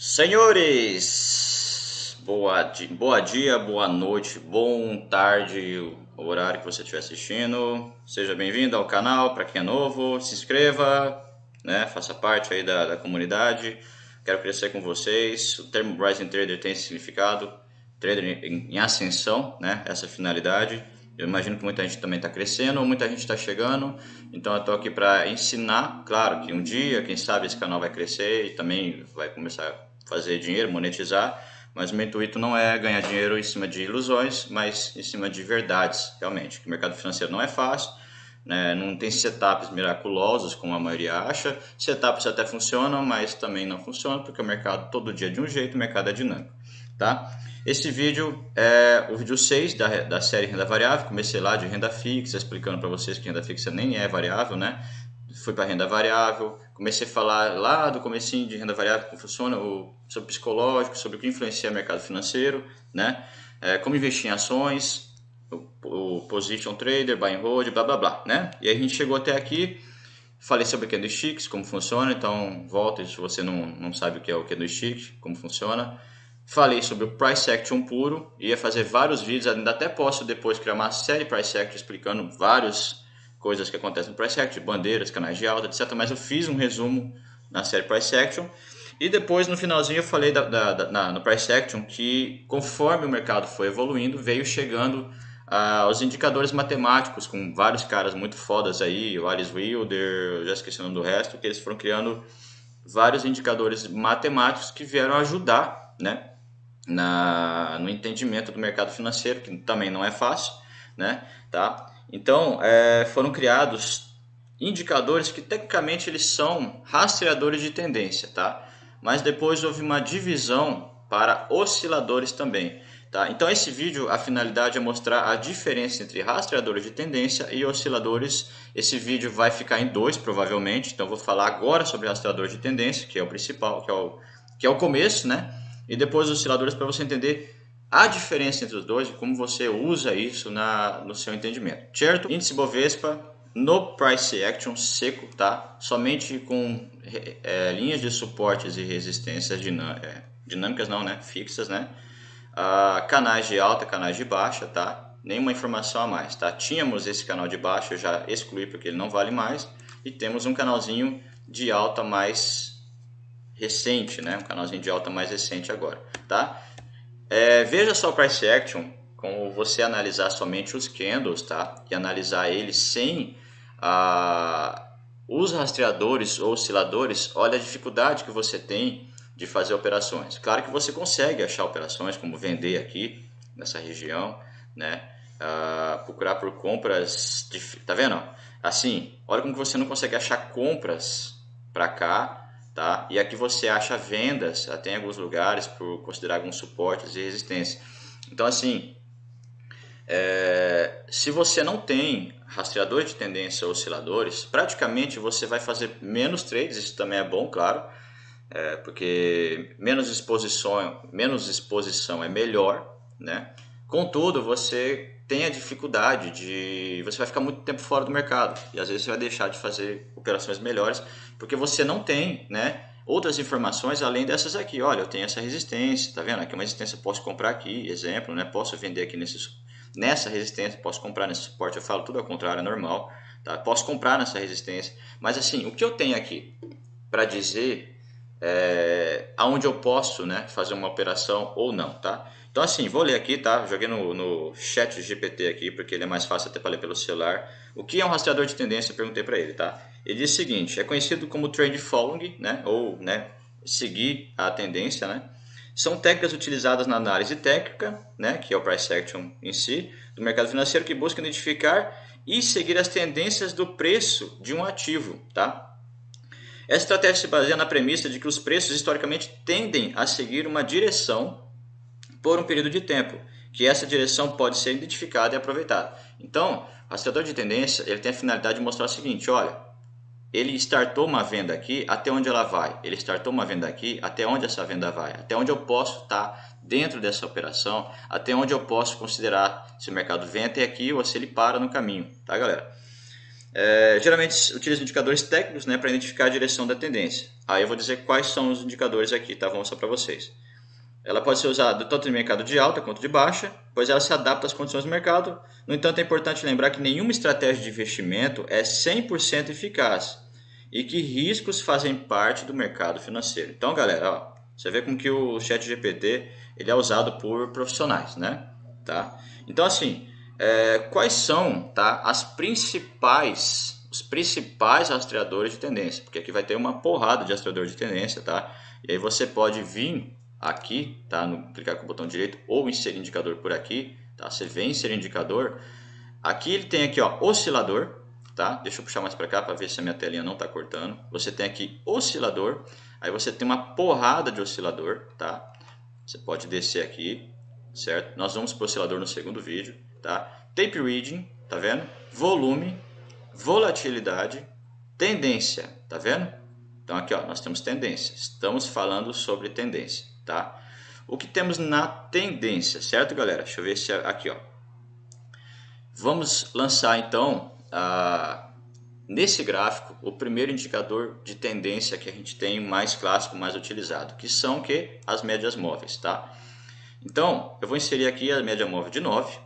Senhores, boa dia, boa noite, bom tarde, o horário que você estiver assistindo. Seja bem-vindo ao canal. Para quem é novo, se inscreva, né? Faça parte aí da comunidade. Quero crescer com vocês. O termo Rising Trader tem esse significado, trader em ascensão, né? Essa finalidade. Eu imagino que muita gente também está crescendo, muita gente está chegando, então eu estou aqui para ensinar. Claro que um dia, quem sabe, esse canal vai crescer e também vai começar a fazer dinheiro, monetizar, mas o meu intuito não é ganhar dinheiro em cima de ilusões, mas em cima de verdades, realmente. O mercado financeiro não é fácil, né? Não tem setups miraculosos como a maioria acha. Setups até funcionam, mas também não funcionam porque o mercado todo dia é de um jeito, o mercado é dinâmico, tá? Esse vídeo é o vídeo 6 da série Renda Variável. Comecei lá de renda fixa, explicando para vocês que renda fixa nem é variável, né? Fui para renda variável, comecei a falar lá do comecinho de renda variável, como funciona, sobre psicológico, sobre o que influencia o mercado financeiro, né? Como investir em ações, o position trader, buy and hold, blá blá blá, né? E aí a gente chegou até aqui, falei sobre candlesticks, como funciona, então volta se você não sabe o que é o candlestick, como funciona. Falei sobre o Price Action puro, ia fazer vários vídeos, ainda até posso depois criar uma série Price Action explicando várias coisas que acontecem no Price Action, bandeiras, canais de alta, etc. Mas eu fiz um resumo na série Price Action. E depois, no finalzinho, eu falei no Price Action que conforme o mercado foi evoluindo, veio chegando os indicadores matemáticos, com vários caras muito fodas aí, o Alice Wilder, eu já esqueci o nome do resto, que eles foram criando vários indicadores matemáticos que vieram ajudar, né, no entendimento do mercado financeiro, que também não é fácil, né, tá? Então, foram criados indicadores que tecnicamente eles são rastreadores de tendência, tá? Mas depois houve uma divisão para osciladores também, tá? Então esse vídeo, a finalidade é mostrar a diferença entre rastreadores de tendência e osciladores. Esse vídeo vai ficar em dois provavelmente, então eu vou falar agora sobre rastreadores de tendência, que é o principal, que é o começo, né? E depois os osciladores para você entender a diferença entre os dois e como você usa isso no seu entendimento, certo? Índice Bovespa no Price Action seco, tá? Somente com linhas de suportes e resistências dinâmicas, não, né? Fixas, né? Canais de alta, canais de baixa, tá? Nenhuma informação a mais, tá? Tínhamos esse canal de baixa, eu já excluí porque ele não vale mais. E temos um canalzinho de alta mais recente, né? Um canalzinho de alta mais recente agora, tá? Veja só o Price Action, como você analisar somente os candles, tá? E analisar eles sem os rastreadores ou osciladores. Olha a dificuldade que você tem de fazer operações. Claro que você consegue achar operações, como vender aqui nessa região, né? Procurar por compras, tá vendo? Assim, olha como que você não consegue achar compras para cá. Tá? E aqui você acha vendas até em alguns lugares por considerar alguns suportes e resistência. Então assim, se você não tem rastreador de tendência ou osciladores, praticamente você vai fazer menos trades. Isso também é bom, claro, porque menos exposição é melhor, né? Contudo, você tem a dificuldade você vai ficar muito tempo fora do mercado e às vezes você vai deixar de fazer operações melhores porque você não tem, né, outras informações além dessas aqui. Olha, eu tenho essa resistência, tá vendo? Aqui é uma resistência, posso comprar aqui, exemplo, né? Posso vender aqui nessa resistência, posso comprar nesse suporte. Eu falo tudo ao contrário, é normal, tá? Posso comprar nessa resistência, mas assim, o que eu tenho aqui para dizer aonde eu posso, né, fazer uma operação ou não, tá? Então assim, vou ler aqui, tá? Joguei no chat GPT aqui, porque ele é mais fácil até para ler pelo celular. O que é um rastreador de tendência? Eu perguntei para ele, tá? Ele diz o seguinte: é conhecido como trend following, né? Ou, né, seguir a tendência, né? São técnicas utilizadas na análise técnica, né, que é o price action em si, do mercado financeiro, que buscam identificar e seguir as tendências do preço de um ativo, tá? Essa estratégia se baseia na premissa de que os preços historicamente tendem a seguir uma direção por um período de tempo, que essa direção pode ser identificada e aproveitada. Então, o rastreador de tendência ele tem a finalidade de mostrar o seguinte: olha, ele startou uma venda aqui, até onde ela vai? Ele startou uma venda aqui, até onde essa venda vai? Até onde eu posso estar dentro dessa operação? Até onde eu posso considerar se o mercado vem até aqui ou se ele para no caminho, tá, galera? Geralmente utiliza indicadores técnicos, né, para identificar a direção da tendência. Aí eu vou dizer quais são os indicadores aqui, tá? Vou mostrar para vocês. Ela pode ser usada tanto em mercado de alta quanto de baixa, pois ela se adapta às condições do mercado. No entanto, é importante lembrar que nenhuma estratégia de investimento é 100% eficaz e que riscos fazem parte do mercado financeiro. Então, galera, ó, você vê como que o ChatGPT ele é usado por profissionais, né? Tá? Então, assim, quais são, tá, os principais rastreadores de tendência? Porque aqui vai ter uma porrada de rastreador de tendência, tá? E aí você pode vir aqui, tá? Clicar com o botão direito ou inserir indicador por aqui, tá? Você vem inserir indicador. Aqui ele tem aqui, ó, oscilador, tá? Deixa eu puxar mais para cá para ver se a minha telinha não está cortando. Você tem aqui oscilador, aí você tem uma porrada de oscilador, tá? Você pode descer aqui, certo? Nós vamos para o oscilador no segundo vídeo, tá? Tape reading, tá vendo? Volume, volatilidade, tendência, tá vendo? Então aqui, ó, nós temos tendência. Estamos falando sobre tendência, tá? O que temos na tendência, certo, galera? Deixa eu ver se aqui, ó. Vamos lançar então nesse gráfico o primeiro indicador de tendência que a gente tem mais clássico, mais utilizado, que são as médias móveis, tá? Então, eu vou inserir aqui a média móvel de 9,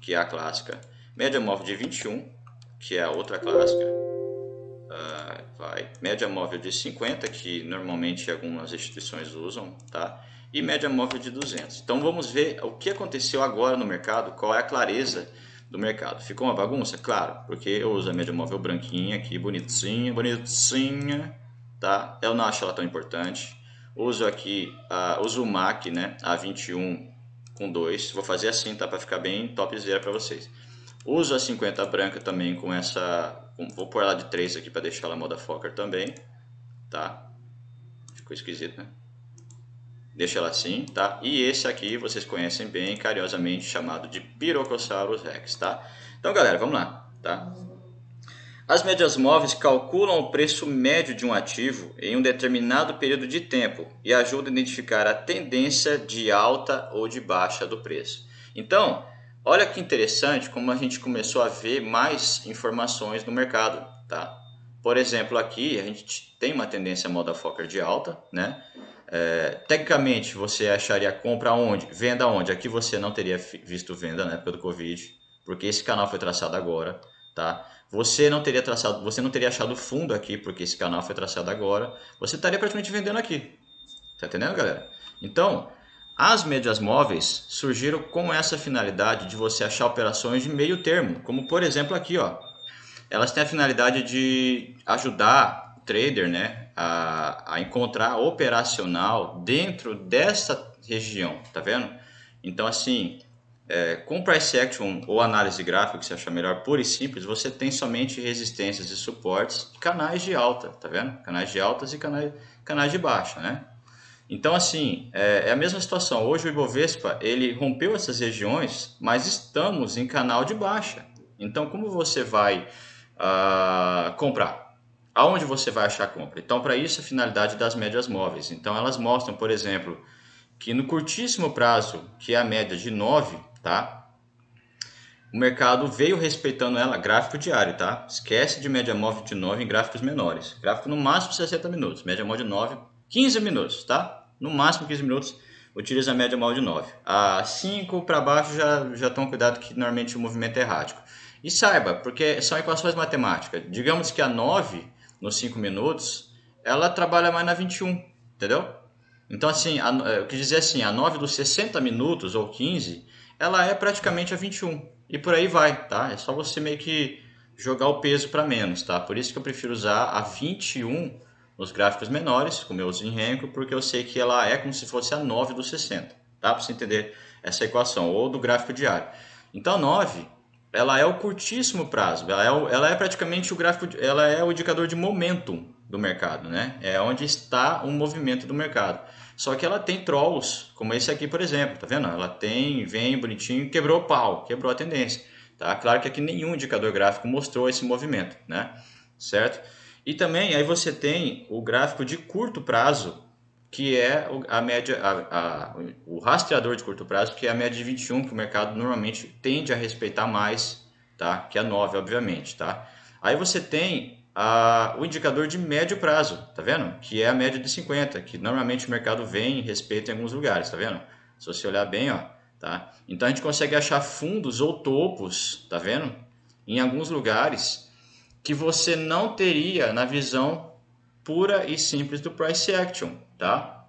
que é a clássica, média móvel de 21, que é a outra clássica, média móvel de 50, que normalmente algumas instituições usam, tá? E média móvel de 200. Então vamos ver o que aconteceu agora no mercado, qual é a clareza do mercado. Ficou uma bagunça? Claro, porque eu uso a média móvel branquinha aqui, bonitinha, bonitinha, tá? Eu não acho ela tão importante. Uso aqui, uso o MAC, né? A 21 com 2. Vou fazer assim, tá? Para ficar bem topzera para vocês. Uso a 50 branca também com essa... Vou pôr ela de 3 aqui para deixar ela motherfucker também, tá? Ficou esquisito, né? Deixa ela assim, tá? E esse aqui vocês conhecem bem, carinhosamente chamado de Pyrrhocosaurus rex, tá? Então, galera, vamos lá, tá? As médias móveis calculam o preço médio de um ativo em um determinado período de tempo e ajudam a identificar a tendência de alta ou de baixa do preço. Então, olha que interessante como a gente começou a ver mais informações no mercado, tá? Por exemplo, aqui a gente tem uma tendência motherfucker de alta, né? Tecnicamente, você acharia compra onde? Venda onde? Aqui você não teria visto venda na época do Covid, porque esse canal foi traçado agora, tá? Você não teria achado fundo aqui, porque esse canal foi traçado agora. Você estaria praticamente vendendo aqui. Tá entendendo, galera? Então, as médias móveis surgiram com essa finalidade de você achar operações de meio termo, como por exemplo aqui, ó. Elas têm a finalidade de ajudar o trader, né, a encontrar operacional dentro dessa região, tá vendo? Então, assim, com Price Action ou análise gráfica, que você achar melhor, pura e simples, você tem somente resistências e suportes, canais de alta, tá vendo? Canais de altas e canais de baixa, né? Então, assim, é a mesma situação. Hoje o Ibovespa, ele rompeu essas regiões, mas estamos em canal de baixa. Então, como você vai comprar? Aonde você vai achar compra? Então, para isso, a finalidade das médias móveis. Então, elas mostram, por exemplo, que no curtíssimo prazo, que é a média de 9, tá? O mercado veio respeitando ela, gráfico diário, tá? Esquece de média móvel de 9 em gráficos menores. Gráfico no máximo 60 minutos, média móvel de 9, 15 minutos, tá? No máximo 15 minutos, utiliza a média móvel de 9. A 5 para baixo já toma cuidado que normalmente o movimento é errático. E saiba, porque são equações matemáticas. Digamos que a 9, nos 5 minutos, ela trabalha mais na 21, entendeu? Então, assim, eu quis dizer assim, a 9 dos 60 minutos ou 15, ela é praticamente a 21. E por aí vai, tá? É só você meio que jogar o peso para menos, tá? Por isso que eu prefiro usar a 21 nos gráficos menores, como eu uso em Renko, porque eu sei que ela é como se fosse a 9 dos 60, tá? Para você entender essa equação, ou do gráfico diário. Então, a 9, ela é o curtíssimo prazo, ela é praticamente o gráfico, ela é o indicador de momentum do mercado, né? É onde está o movimento do mercado. Só que ela tem trolls, como esse aqui, por exemplo, tá vendo? Ela vem bonitinho, quebrou o pau, quebrou a tendência, tá? Claro que aqui nenhum indicador gráfico mostrou esse movimento, né? Certo? E também aí você tem o gráfico de curto prazo, que é a média, o rastreador de curto prazo, que é a média de 21, que o mercado normalmente tende a respeitar mais, tá? Que a 9, obviamente, tá? Aí você tem o indicador de médio prazo, tá vendo? Que é a média de 50, que normalmente o mercado vem e respeita em alguns lugares, tá vendo? Se você olhar bem, ó, tá? Então a gente consegue achar fundos ou topos, tá vendo? Em alguns lugares que você não teria na visão pura e simples do price action, tá?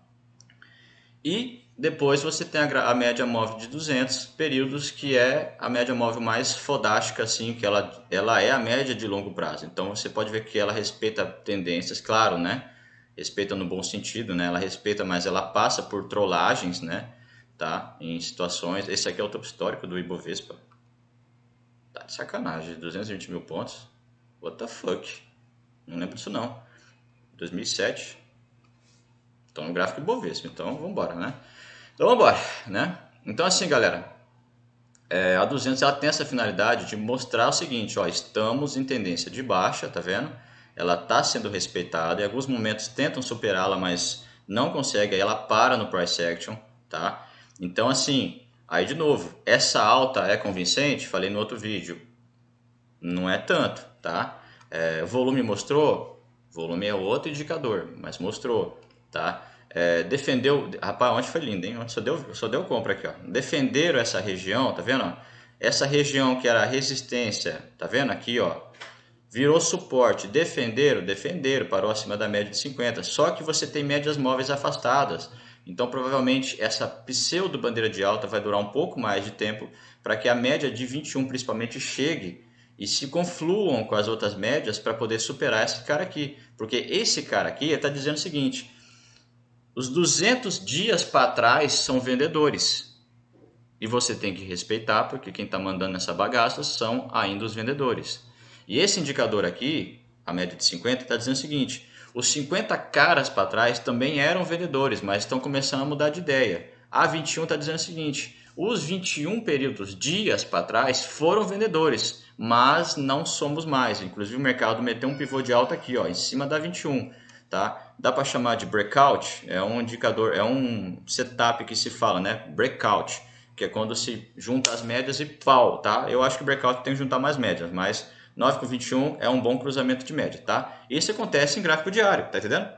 E depois você tem a média móvel de 200 períodos, que é a média móvel mais fodástica, assim, que ela é a média de longo prazo. Então você pode ver que ela respeita tendências, claro, né? Respeita no bom sentido, né? Ela respeita, mas ela passa por trollagens, né? Tá? Em situações. Esse aqui é o topo histórico do Ibovespa. Tá de sacanagem, 220 mil pontos. What the fuck? Não lembro disso não. 2007. Então no gráfico Ibovespa. Então vamos embora, né? Então vamos embora, né? Então assim, galera, a 200 ela tem essa finalidade de mostrar o seguinte, ó, estamos em tendência de baixa, tá vendo? Ela está sendo respeitada, em alguns momentos tentam superá-la, mas não consegue, aí ela para no price action, tá? Então assim, aí de novo, essa alta é convincente? Falei no outro vídeo, não é tanto, tá? Volume mostrou? Volume é outro indicador, mas mostrou, tá? Defendeu, rapaz, ontem foi lindo, hein? Ontem só deu compra aqui, ó. Defenderam essa região, tá vendo? Essa região que era resistência, tá vendo aqui, ó? Virou suporte, defenderam, parou acima da média de 50. Só que você tem médias móveis afastadas. Então, provavelmente, essa pseudo bandeira de alta vai durar um pouco mais de tempo para que a média de 21 principalmente chegue e se confluam com as outras médias para poder superar esse cara aqui. Porque esse cara aqui está dizendo o seguinte: os 200 dias para trás são vendedores. E você tem que respeitar, porque quem está mandando essa bagaça são ainda os vendedores. E esse indicador aqui, a média de 50, está dizendo o seguinte: os 50 caras para trás também eram vendedores, mas estão começando a mudar de ideia. A 21 está dizendo o seguinte: os 21 períodos, dias para trás, foram vendedores, mas não somos mais. Inclusive o mercado meteu um pivô de alta aqui, ó, em cima da 21. Tá? Dá para chamar de breakout, é um indicador, é um setup que se fala, né? Breakout, que é quando se junta as médias e pau, tá? Eu acho que o breakout tem que juntar mais médias, mas 9 com 21 é um bom cruzamento de média, tá? Isso acontece em gráfico diário, tá entendendo?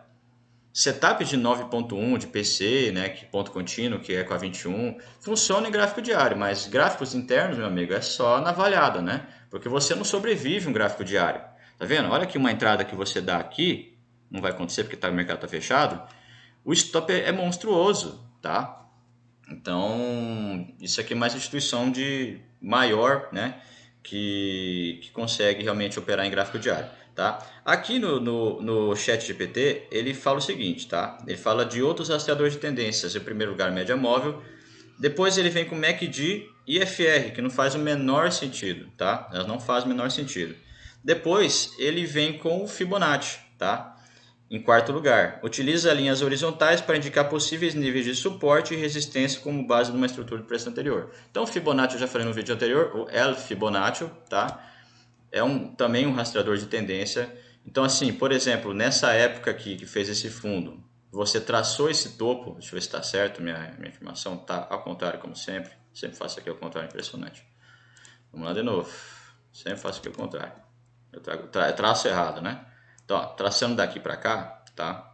Setup de 9.1 de PC, né, que ponto contínuo, que é com a 21, funciona em gráfico diário, mas gráficos internos, meu amigo, é só na valhada, né? Porque você não sobrevive um gráfico diário. Tá vendo? Olha aqui uma entrada que você dá aqui, não vai acontecer porque o mercado está fechado, o stop é monstruoso, tá? Então, isso aqui é mais instituição de maior, né, que consegue realmente operar em gráfico diário, tá? Aqui no chat GPT, ele fala o seguinte, tá? Ele fala de outros rastreadores de tendências, em primeiro lugar, média móvel, depois ele vem com MACD e FR, que não faz o menor sentido, tá? Elas não fazem o menor sentido. Depois ele vem com o Fibonacci, tá? Em quarto lugar, utiliza linhas horizontais para indicar possíveis níveis de suporte e resistência como base de uma estrutura de preço anterior. Então, o Fibonacci eu já falei no vídeo anterior, o El Fibonacci, tá? É também um rastreador de tendência. Então, assim, por exemplo, nessa época aqui que fez esse fundo, você traçou esse topo, deixa eu ver se está certo, minha informação está ao contrário, como sempre. Sempre faço aqui ao contrário, impressionante. Vamos lá de novo. Sempre faço aqui ao contrário. Eu traço errado, né? Então, ó, traçando daqui para cá, tá?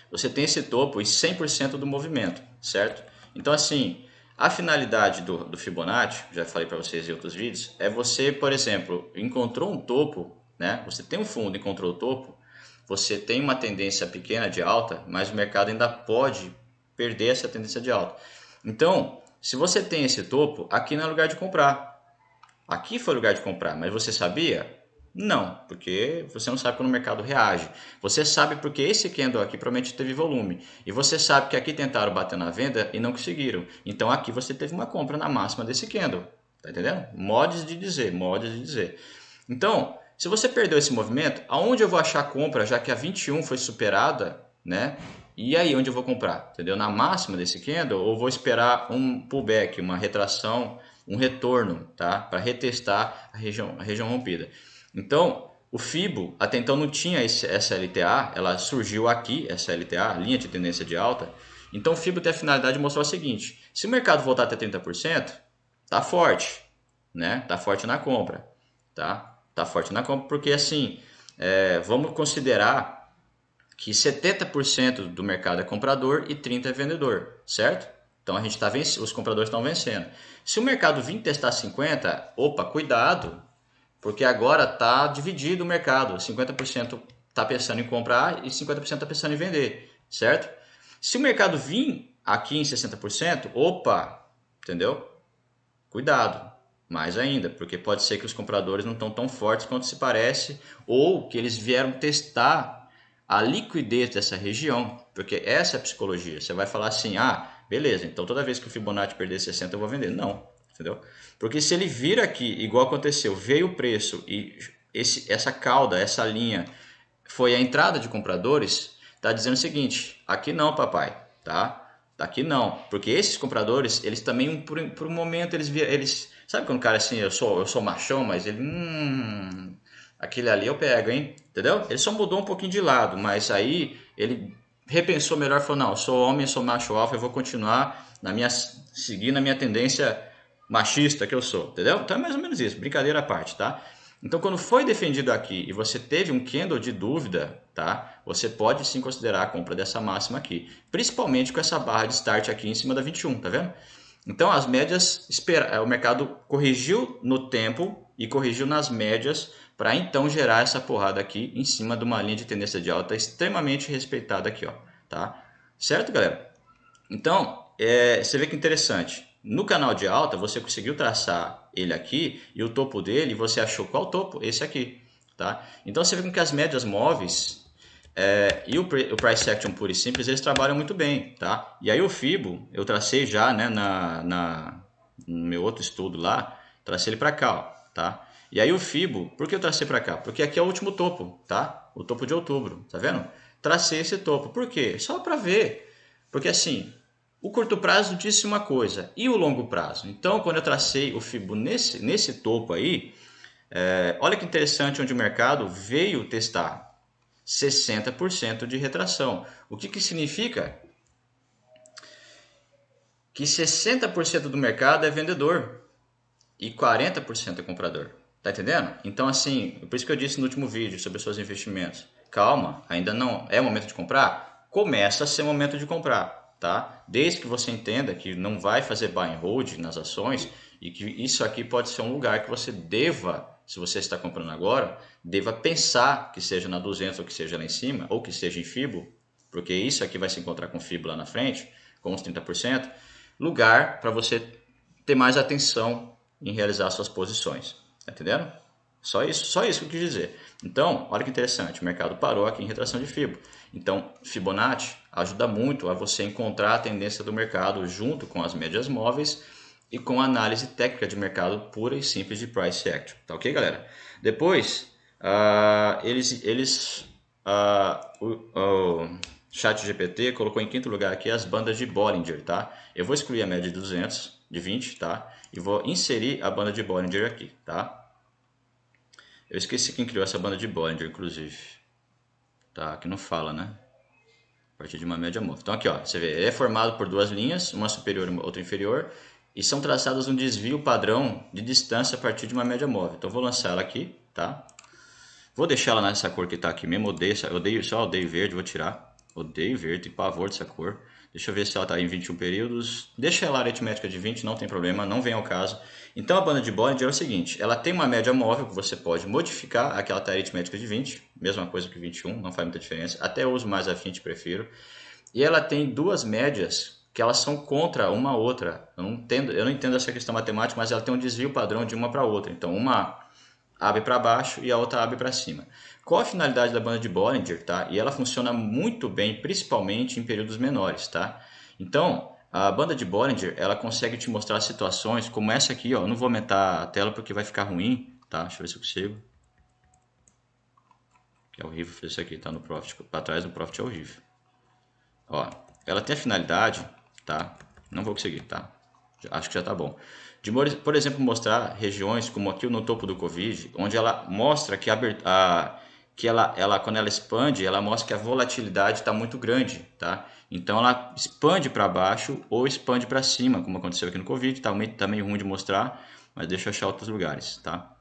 Você tem esse topo e 100% do movimento, certo? Então, assim, a finalidade do Fibonacci, já falei para vocês em outros vídeos, é você, por exemplo, encontrou um topo, né? Você tem um fundo e encontrou o topo, você tem uma tendência pequena de alta, mas o mercado ainda pode perder essa tendência de alta. Então, se você tem esse topo, aqui não é lugar de comprar. Aqui foi lugar de comprar, mas você sabia? Não, porque você não sabe quando o mercado reage. Você sabe porque esse candle aqui provavelmente teve volume. E você sabe que aqui tentaram bater na venda e não conseguiram. Então aqui você teve uma compra na máxima desse candle. Tá entendendo? Modos de dizer, modos de dizer. Então, se você perdeu esse movimento, aonde eu vou achar compra, já que a 21 foi superada, né? E aí, onde eu vou comprar? Entendeu? Na máxima desse candle ou vou esperar um pullback, uma retração, um retorno, tá? Para retestar a região rompida. Então, o Fibo até então não tinha essa LTA, ela surgiu aqui, essa LTA, linha de tendência de alta. Então, o Fibo tem a finalidade de mostrar o seguinte: se o mercado voltar até 30%, tá forte, né? Tá forte na compra, tá Tá forte na compra, porque assim, vamos considerar que 70% do mercado é comprador e 30% é vendedor, certo? Então a gente tá os compradores estão vencendo. Se o mercado vir testar 50, opa, cuidado, porque agora tá dividido o mercado. 50% tá pensando em comprar e 50% tá pensando em vender, certo? Se o mercado vir aqui em 60%, opa, entendeu? Cuidado, mais ainda, porque pode ser que os compradores não estão tão fortes quanto se parece, ou que eles vieram testar a liquidez dessa região, porque essa é a psicologia. Você vai falar assim, beleza, então toda vez que o Fibonacci perder 60 eu vou vender. Não, entendeu? Porque se ele vir aqui, igual aconteceu, veio o preço e essa cauda, essa linha, foi a entrada de compradores, está dizendo o seguinte, aqui não, papai, tá? Aqui não, porque esses compradores, eles também, por um momento, eles sabe quando o cara assim, eu sou machão, mas ele, aquele ali eu pego, hein? Entendeu? Ele só mudou um pouquinho de lado, mas aí ele repensou melhor, falou, não, eu sou homem, eu sou macho alfa, eu vou continuar seguindo a minha tendência machista que eu sou, entendeu? Então é mais ou menos isso, brincadeira à parte, tá? Então, quando foi defendido aqui e você teve um candle de dúvida, tá? Você pode sim considerar a compra dessa máxima aqui, principalmente com essa barra de start aqui em cima da 21, tá vendo? Então, as médias, o mercado corrigiu no tempo e corrigiu nas médias para então gerar essa porrada aqui em cima de uma linha de tendência de alta extremamente respeitada aqui, ó, tá? Certo, galera? Então, você vê que interessante. No canal de alta, você conseguiu traçar ele aqui e o topo dele, você achou qual topo? Esse aqui, tá? Então, você vê que as médias móveis e o Price Action puro e simples, eles trabalham muito bem, tá? E aí o Fibo, eu tracei já, né, no meu outro estudo lá, tracei ele para cá, ó, tá? E aí o Fibo, por que eu tracei para cá? Porque aqui é o último topo, tá? O topo de outubro, tá vendo? Tracei esse topo. Por quê? Só para ver. Porque assim, o curto prazo disse uma coisa e o longo prazo. Então, quando eu tracei o Fibo nesse topo aí, olha que interessante onde o mercado veio testar 60% de retração. O que significa? Que 60% do mercado é vendedor e 40% é comprador. Tá entendendo? Então, assim, por isso que eu disse no último vídeo sobre os seus investimentos. Calma, ainda não é o momento de comprar? Começa a ser o momento de comprar, tá? Desde que você entenda que não vai fazer buy and hold nas ações e que isso aqui pode ser um lugar que você deva, se você está comprando agora, deva pensar que seja na 200 ou que seja lá em cima, ou que seja em Fibo, porque isso aqui vai se encontrar com Fibo lá na frente, com uns 30%, lugar para você ter mais atenção em realizar suas posições. Tá entendendo? Só isso que eu quis dizer. Então, olha que interessante, o mercado parou aqui em retração de Fibo. Então, Fibonacci ajuda muito a você encontrar a tendência do mercado junto com as médias móveis e com a análise técnica de mercado pura e simples de Price Action. Tá ok, galera? Depois, o ChatGPT colocou em quinto lugar aqui as bandas de Bollinger, tá? Eu vou excluir a média de 200, de 20, tá? E vou inserir a banda de Bollinger aqui, tá? Eu esqueci quem criou essa banda de Bollinger, inclusive. Tá, aqui não fala, né? A partir de uma média móvel. Então aqui, ó, você vê, ele é formado por duas linhas, uma superior e outra inferior, e são traçadas um desvio padrão de distância a partir de uma média móvel. Então eu vou lançar ela aqui, tá? Vou deixar ela nessa cor que tá aqui mesmo, odeio verde, vou tirar. Odeio verde, tenho pavor dessa cor. Deixa eu ver se ela está em 21 períodos. Deixa ela aritmética de 20, não tem problema, não vem ao caso. Então a banda de Bollinger é o seguinte, ela tem uma média móvel que você pode modificar, aquela está aritmética de 20, mesma coisa que 21, não faz muita diferença. Até eu uso mais a 20, prefiro. E ela tem duas médias que elas são contra uma outra. Eu não entendo essa questão matemática, mas ela tem um desvio padrão de uma para outra. Então uma abre para baixo e a outra abre para cima. Qual a finalidade da banda de Bollinger, tá? E ela funciona muito bem, principalmente em períodos menores, tá? Então, a banda de Bollinger, ela consegue te mostrar situações como essa aqui, ó. Eu não vou aumentar a tela porque vai ficar ruim, tá? Deixa eu ver se eu consigo. Que é horrível fazer isso aqui, tá? No Profit, para trás do Profit é horrível. Ó, ela tem a finalidade, tá? Não vou conseguir, tá? Acho que já tá bom. De, por exemplo, mostrar regiões como aqui no topo do Covid, onde ela mostra que quando ela expande, ela mostra que a volatilidade está muito grande, tá? Então ela expande para baixo ou expande para cima, como aconteceu aqui no Covid, tá meio ruim de mostrar, mas deixa eu achar outros lugares, tá?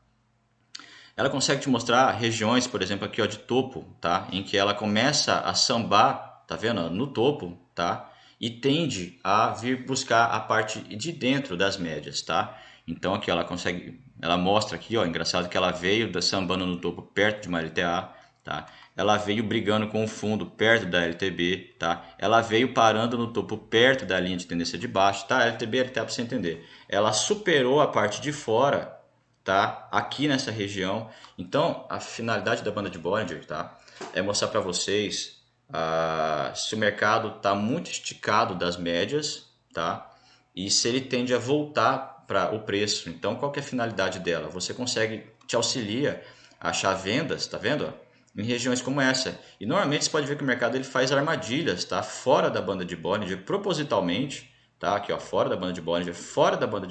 Ela consegue te mostrar regiões, por exemplo, aqui ó, de topo, tá? Em que ela começa a sambar, tá vendo? No topo, tá? E tende a vir buscar a parte de dentro das médias, tá? Então aqui ela consegue, ela mostra aqui, ó, engraçado que ela veio sambando no topo perto de uma LTA, tá? Ela veio brigando com o fundo perto da LTB, tá? Ela veio parando no topo perto da linha de tendência de baixo, tá? LTB, LTA para você entender. Ela superou a parte de fora, tá? Aqui nessa região. Então, a finalidade da banda de Bollinger, tá? É mostrar para vocês se o mercado está muito esticado das médias, tá? E se ele tende a voltar para o preço. Então, qual que é a finalidade dela? Você consegue, te auxilia a achar vendas, tá vendo? Em regiões como essa. E normalmente você pode ver que o mercado ele faz armadilhas, tá? Fora da banda de Bollinger, propositalmente, tá? Aqui, ó, fora da banda de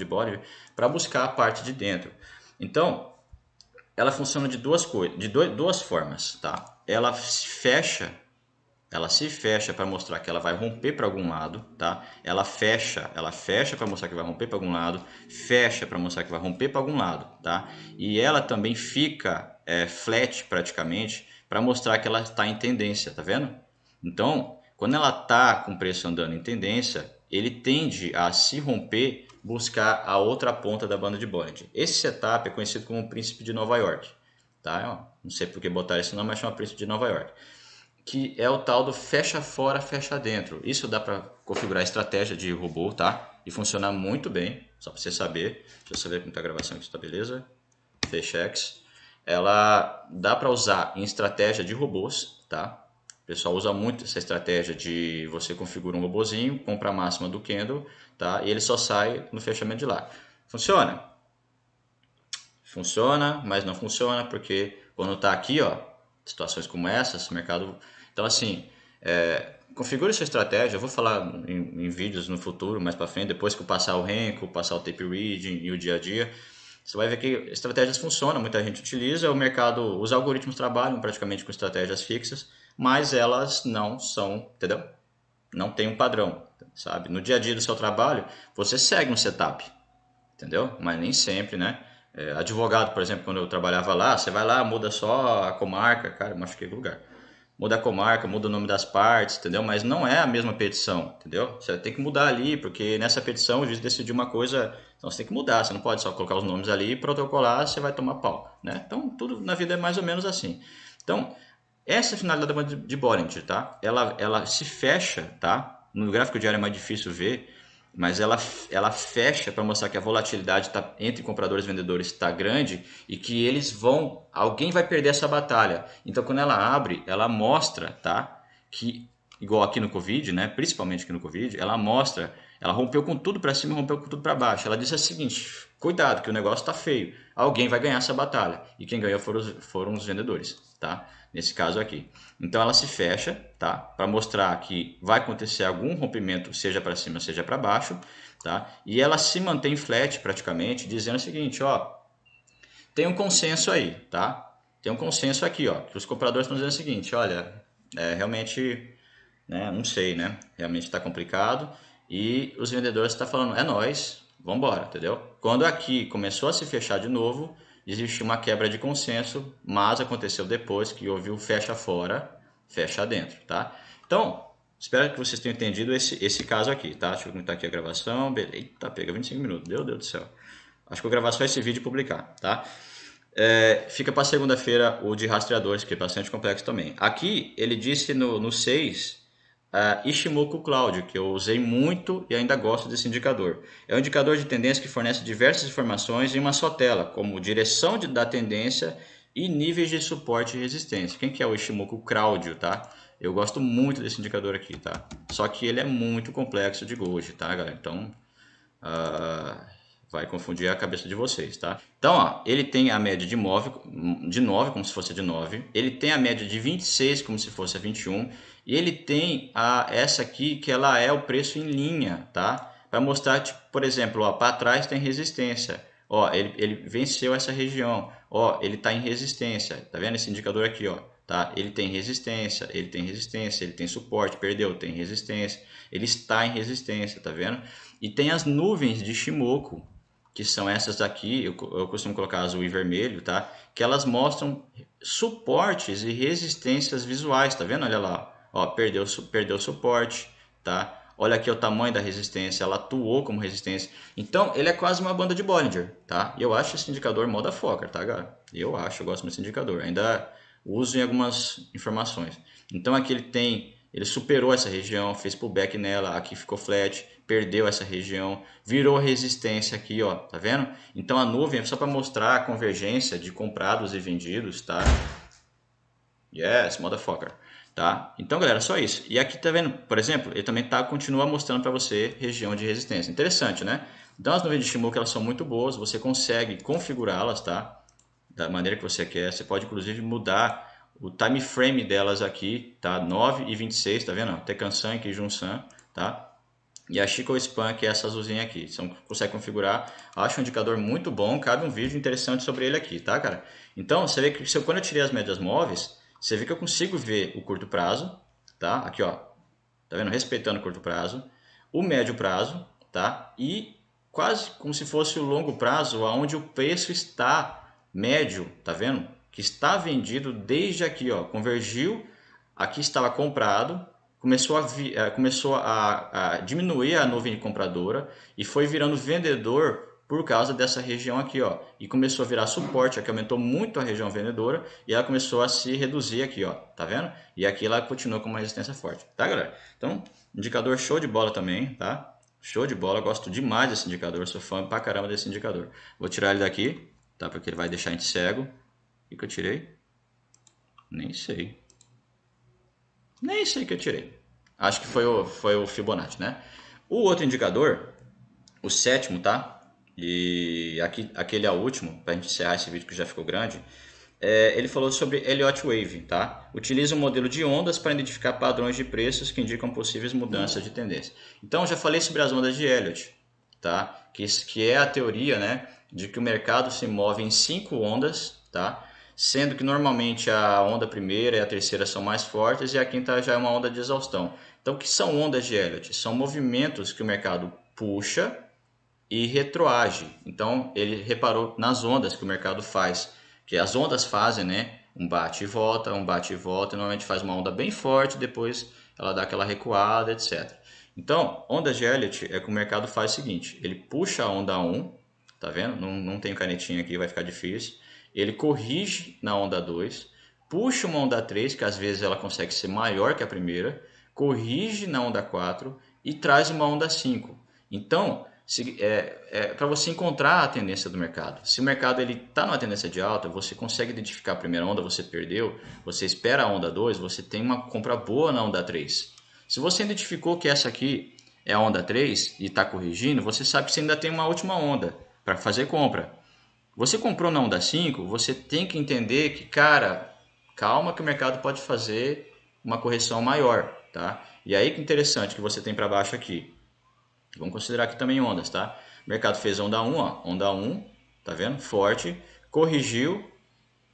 Bollinger, para buscar a parte de dentro. Então, ela funciona de duas formas, tá? Ela se fecha para mostrar que ela vai romper para algum lado, tá? Ela fecha para mostrar que vai romper para algum lado, fecha para mostrar que vai romper para algum lado, tá? E ela também fica flat praticamente para mostrar que ela está em tendência, tá vendo? Então, quando ela está com o preço andando em tendência, ele tende a se romper, buscar a outra ponta da banda de Bollinger. Esse setup é conhecido como o Príncipe de Nova York, tá? Não sei por que botar esse nome, mas chama Príncipe de Nova York, que é o tal do fecha fora, fecha dentro. Isso dá para configurar a estratégia de robô, tá? E funcionar muito bem, só para você saber. Deixa eu saber como está a gravação aqui, está beleza? Fechex. Ela dá para usar em estratégia de robôs, tá? O pessoal usa muito essa estratégia de você configura um robozinho, compra a máxima do candle, tá? E ele só sai no fechamento de lá. Funciona? Funciona, mas não funciona porque quando está aqui, ó, situações como essas, o mercado... Então, assim, configure sua estratégia. Eu vou falar em vídeos no futuro, mais para frente, depois que eu passar o Renko, passar o tape reading e o dia a dia. Você vai ver que estratégias funcionam, muita gente utiliza, o mercado, os algoritmos trabalham praticamente com estratégias fixas, mas elas não são, entendeu? Não tem um padrão, sabe? No dia a dia do seu trabalho, você segue um setup, entendeu? Mas nem sempre, né? Advogado, por exemplo, quando eu trabalhava lá, você vai lá, muda só a comarca, cara, eu machuquei o lugar. Muda a comarca, muda o nome das partes, entendeu? Mas não é a mesma petição, entendeu? Você tem que mudar ali, porque nessa petição o juiz decidiu uma coisa, então você tem que mudar, você não pode só colocar os nomes ali e protocolar, você vai tomar pau, né? Então, tudo na vida é mais ou menos assim. Então, essa é a finalidade de Bollinger, tá? Ela se fecha, tá? No gráfico diário é mais difícil ver, mas ela fecha para mostrar que a volatilidade entre compradores e vendedores está grande e que alguém vai perder essa batalha. Então, quando ela abre, ela mostra, tá? Que, igual aqui no Covid, né? Principalmente aqui no Covid, ela mostra, ela rompeu com tudo para cima e rompeu com tudo para baixo. Ela disse o seguinte: cuidado, que o negócio está feio. Alguém vai ganhar essa batalha. E quem ganhou foram os vendedores, tá? Nesse caso aqui. Então ela se fecha, tá? Para mostrar que vai acontecer algum rompimento, seja para cima, seja para baixo, tá? E ela se mantém flat praticamente, dizendo o seguinte, ó, tem um consenso aí, tá? Tem um consenso aqui, ó, que os compradores estão dizendo o seguinte, olha, realmente, né, não sei, né? Realmente está complicado e os vendedores estão falando, é nós, vamos embora, entendeu? Quando aqui começou a se fechar de novo, existiu uma quebra de consenso, mas aconteceu depois que houve o fecha fora, fecha dentro, tá? Então, espero que vocês tenham entendido esse caso aqui, tá? Deixa eu comentar aqui a gravação. Eita, pega 25 minutos, meu Deus do céu. Acho que eu vou gravar só esse vídeo e publicar, tá? Fica para segunda-feira o de rastreadores, que é bastante complexo também. Aqui, ele disse no 6... Ishimoku Cloud, que eu usei muito e ainda gosto desse indicador. É um indicador de tendência que fornece diversas informações em uma só tela, como direção da tendência e níveis de suporte e resistência. Quem que é o Ishimoku Cloud, tá? Eu gosto muito desse indicador aqui, tá? Só que ele é muito complexo de Goji, tá, galera? Então, vai confundir a cabeça de vocês, tá? Então, ó, ele tem a média de 9, como se fosse de 9. Ele tem a média de 26, como se fosse a 21. E ele tem essa aqui, que ela é o preço em linha, tá? Para mostrar, tipo, por exemplo, ó, para trás tem resistência. Ó, ele venceu essa região. Ó, ele está em resistência. Tá vendo esse indicador aqui, ó? Tá? Ele tem resistência, ele tem suporte, perdeu, tem resistência. Ele está em resistência, tá vendo? E tem as nuvens de Shimoku, que são essas daqui, eu costumo colocar azul e vermelho, tá? Que elas mostram suportes e resistências visuais, tá vendo? Olha lá, ó, perdeu suporte, tá? Olha aqui o tamanho da resistência, ela atuou como resistência. Então, ele é quase uma banda de Bollinger, tá? E eu acho esse indicador moda Fokker, tá, galera? Eu gosto desse indicador. Ainda uso em algumas informações. Então, aqui ele superou essa região, fez pullback nela, aqui ficou flat, perdeu essa região, virou resistência aqui, ó, tá vendo? Então, a nuvem é só para mostrar a convergência de comprados e vendidos, tá? Yes, motherfucker. Tá? Então, galera, só isso. E aqui tá vendo, por exemplo, ele também continua mostrando para você região de resistência. Interessante, né? Então, as nuvens de Shimoku, elas são muito boas, você consegue configurá-las, tá? Da maneira que você quer. Você pode, inclusive, mudar o time frame delas aqui, tá? 9 e 26, tá vendo? Tekansan aqui, Junsan, tá? E a Chico Span, que é essa azulzinha aqui. Você consegue configurar. Acho um indicador muito bom. Cabe um vídeo interessante sobre ele aqui, tá, cara? Então, você vê que quando eu tirei as médias móveis, você vê que eu consigo ver o curto prazo, tá? Aqui, ó. Tá vendo? Respeitando o curto prazo. O médio prazo, tá? E quase como se fosse o longo prazo, onde o preço está médio, tá vendo? Que está vendido desde aqui, ó. Convergiu. Aqui estava comprado. Começou a diminuir a nuvem compradora e foi virando vendedor por causa dessa região aqui, ó, e começou a virar suporte, aqui aumentou muito a região vendedora e ela começou a se reduzir aqui, ó, tá vendo? E aqui ela continua com uma resistência forte, tá, galera? Então, indicador show de bola também, tá? Show de bola, gosto demais desse indicador, sou fã pra caramba desse indicador. Vou tirar ele daqui, tá? Porque ele vai deixar a gente cego. O que eu tirei? Nem sei. Nem sei o que eu tirei. Acho que foi o Fibonacci, né? O outro indicador, o sétimo, tá? E aquele é o último, para a gente encerrar esse vídeo que já ficou grande. Ele falou sobre Elliott Wave, tá? Utiliza um modelo de ondas para identificar padrões de preços que indicam possíveis mudanças de tendência. Então, já falei sobre as ondas de Elliott, tá? Que é a teoria, né, de que o mercado se move em 5 ondas, tá? Sendo que normalmente a onda primeira e a terceira são mais fortes e a quinta já é uma onda de exaustão. Então, o que são ondas de Elliott? São movimentos que o mercado puxa e retroage. Então, ele reparou nas ondas que o mercado faz, que as ondas fazem, né, um bate e volta, e normalmente faz uma onda bem forte, depois ela dá aquela recuada, etc. Então, ondas de Elliott é que o mercado faz o seguinte, ele puxa a onda 1, tá vendo? Não tem canetinha aqui, vai ficar difícil. Ele corrige na onda 2, puxa uma onda 3, que às vezes ela consegue ser maior que a primeira, corrige na onda 4 e traz uma onda 5. Então, para você encontrar a tendência do mercado. Se o mercado está numa tendência de alta, você consegue identificar a primeira onda, você perdeu, você espera a onda 2, você tem uma compra boa na onda 3. Se você identificou que essa aqui é a onda 3 e está corrigindo, você sabe que você ainda tem uma última onda para fazer compra. Você comprou na onda 5, você tem que entender que, cara, calma que o mercado pode fazer uma correção maior, tá? E aí que interessante que você tem para baixo aqui. Vamos considerar aqui também ondas, tá? O mercado fez onda 1, ó, onda 1, tá vendo? Forte, corrigiu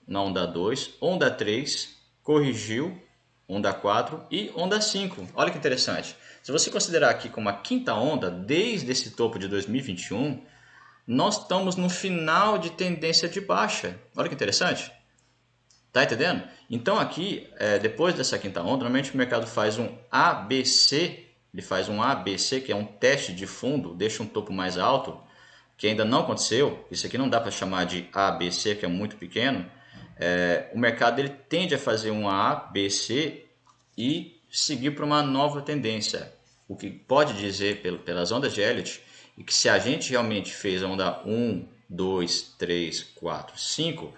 na onda 2, onda 3, corrigiu, onda 4 e onda 5. Olha que interessante. Se você considerar aqui como a quinta onda, desde esse topo de 2021, nós estamos no final de tendência de baixa. Olha que interessante. Tá entendendo? Então aqui, depois dessa quinta onda, normalmente o mercado faz um ABC, ele faz um ABC, que é um teste de fundo, deixa um topo mais alto, que ainda não aconteceu. Isso aqui não dá para chamar de ABC, que é muito pequeno. O mercado ele tende a fazer um ABC e seguir para uma nova tendência. O que pode dizer pelas ondas de Elliott e que se a gente realmente fez a onda 1, 2, 3, 4, 5,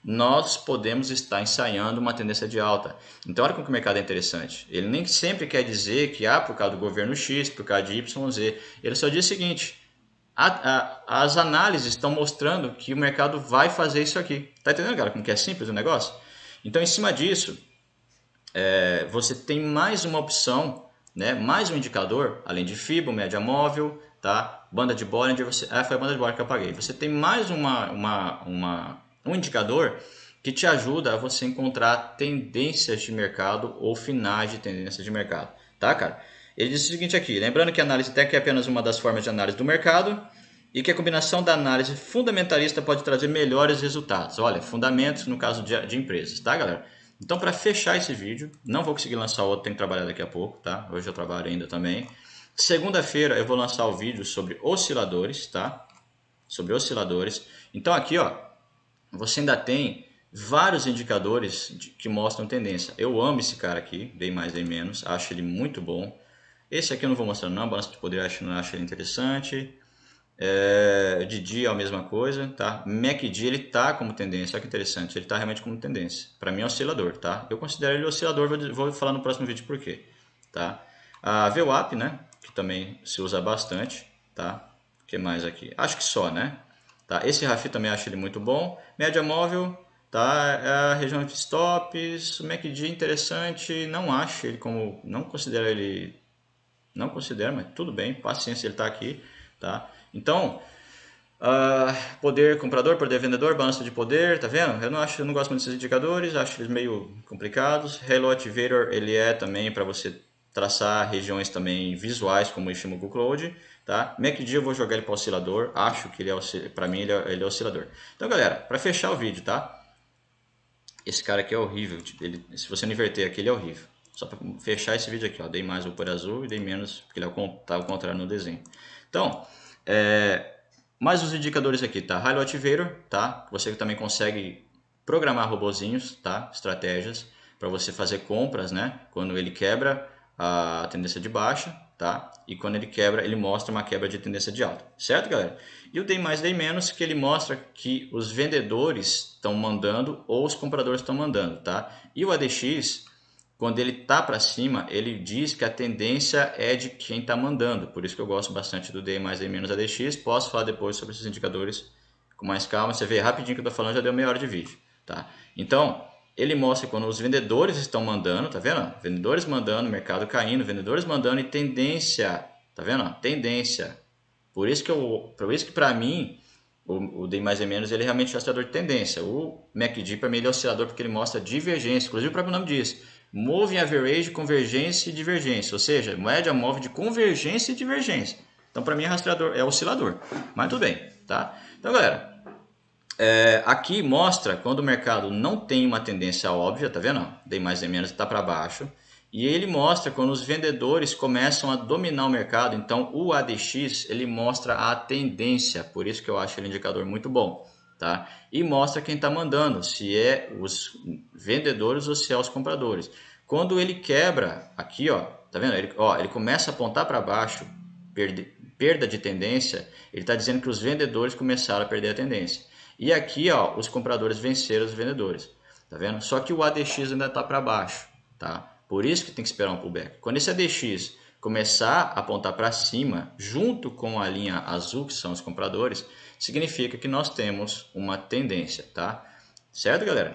nós podemos estar ensaiando uma tendência de alta. Então, olha como que o mercado é interessante. Ele nem sempre quer dizer que por causa do governo X, por causa de Y, Z. Ele só diz o seguinte, as análises estão mostrando que o mercado vai fazer isso aqui. Tá entendendo, cara, como que é simples o negócio? Então, em cima disso, você tem mais uma opção, né? Mais um indicador, além de FIBO, média móvel, tá? Banda de Bollinger, foi a banda de Bollinger que eu apaguei. Você tem mais um indicador que te ajuda a você encontrar tendências de mercado ou finais de tendência de mercado, tá, cara? Ele diz o seguinte aqui, lembrando que a análise técnica é apenas uma das formas de análise do mercado, e que a combinação da análise fundamentalista pode trazer melhores resultados. Olha, fundamentos no caso de empresas, tá, galera? Então, para fechar esse vídeo, não vou conseguir lançar outro, tenho que trabalhar daqui a pouco, tá? Hoje eu trabalho ainda também. Segunda-feira eu vou lançar o vídeo sobre osciladores, tá? Sobre osciladores. Então aqui, ó, você ainda tem vários indicadores que mostram tendência. Eu amo esse cara aqui, Day mais, Day menos, acho ele muito bom. Esse aqui eu não vou mostrar não, balança de poder não acho ele interessante. De dia a mesma coisa, tá? MACD ele tá como tendência, olha que interessante, ele tá realmente como tendência. Para mim é oscilador, tá? Eu considero ele oscilador, vou falar no próximo vídeo por quê, tá? A VWAP, né? Que também se usa bastante, tá? O que mais aqui? Acho que só, né? Tá? Esse RAFI também acho ele muito bom. Média móvel, tá? A região de stops, o MACD interessante, não acho ele como, não considero ele, não considero, mas tudo bem, paciência, ele tá aqui, tá? Então, poder comprador, poder vendedor, balança de poder, tá vendo? Eu não gosto muito desses indicadores, acho eles meio complicados. Halo Activator, ele é também para você traçar regiões também visuais, como o Ishimoku Cloud, tá? MACD eu vou jogar ele para oscilador, acho que ele é, para mim ele é oscilador. Então, galera, para fechar o vídeo, tá? Esse cara aqui é horrível, se você não inverter aqui, ele é horrível. Só para fechar esse vídeo aqui, ó, dei mais o por azul e dei menos, porque ele tá ao contrário no desenho. Então, mais os indicadores aqui, tá? Halo Activator, tá? Você também consegue programar robozinhos, tá? Estratégias para você fazer compras, né? Quando ele quebra a tendência de baixa, tá? E quando ele quebra, ele mostra uma quebra de tendência de alta, certo, galera? E o Day mais, Day menos, que ele mostra que os vendedores estão mandando ou os compradores estão mandando, tá? E o ADX, quando ele tá para cima, ele diz que a tendência é de quem está mandando. Por isso que eu gosto bastante do Day mais, Day menos ADX. Posso falar depois sobre esses indicadores com mais calma. Você vê rapidinho que eu estou falando, já deu meia hora de vídeo, tá? Então, ele mostra quando os vendedores estão mandando, tá vendo? Vendedores mandando, mercado caindo, vendedores mandando e tendência, tá vendo? Tendência. Por isso que para mim o Day mais e menos ele é realmente oscilador de tendência. O MACD para mim ele é oscilador porque ele mostra divergência. Inclusive o próprio nome diz, Moving Average, convergência e divergência. Ou seja, média móvel de convergência e divergência. Então para mim é rastreador, é oscilador. Mas tudo bem, tá? Então galera, aqui mostra quando o mercado não tem uma tendência óbvia, tá vendo? Day mais e menos está para baixo. E ele mostra quando os vendedores começam a dominar o mercado. Então o ADX ele mostra a tendência, por isso que eu acho ele um indicador muito bom, tá? E mostra quem está mandando, se é os vendedores ou se é os compradores. Quando ele quebra aqui, ó, tá vendo? Ele começa a apontar para baixo, perda de tendência. Ele está dizendo que os vendedores começaram a perder a tendência. E aqui, ó, os compradores venceram os vendedores, tá vendo? Só que o ADX ainda está para baixo, tá? Por isso que tem que esperar um pullback. Quando esse ADX começar a apontar para cima, junto com a linha azul, que são os compradores, significa que nós temos uma tendência, tá? Certo, galera?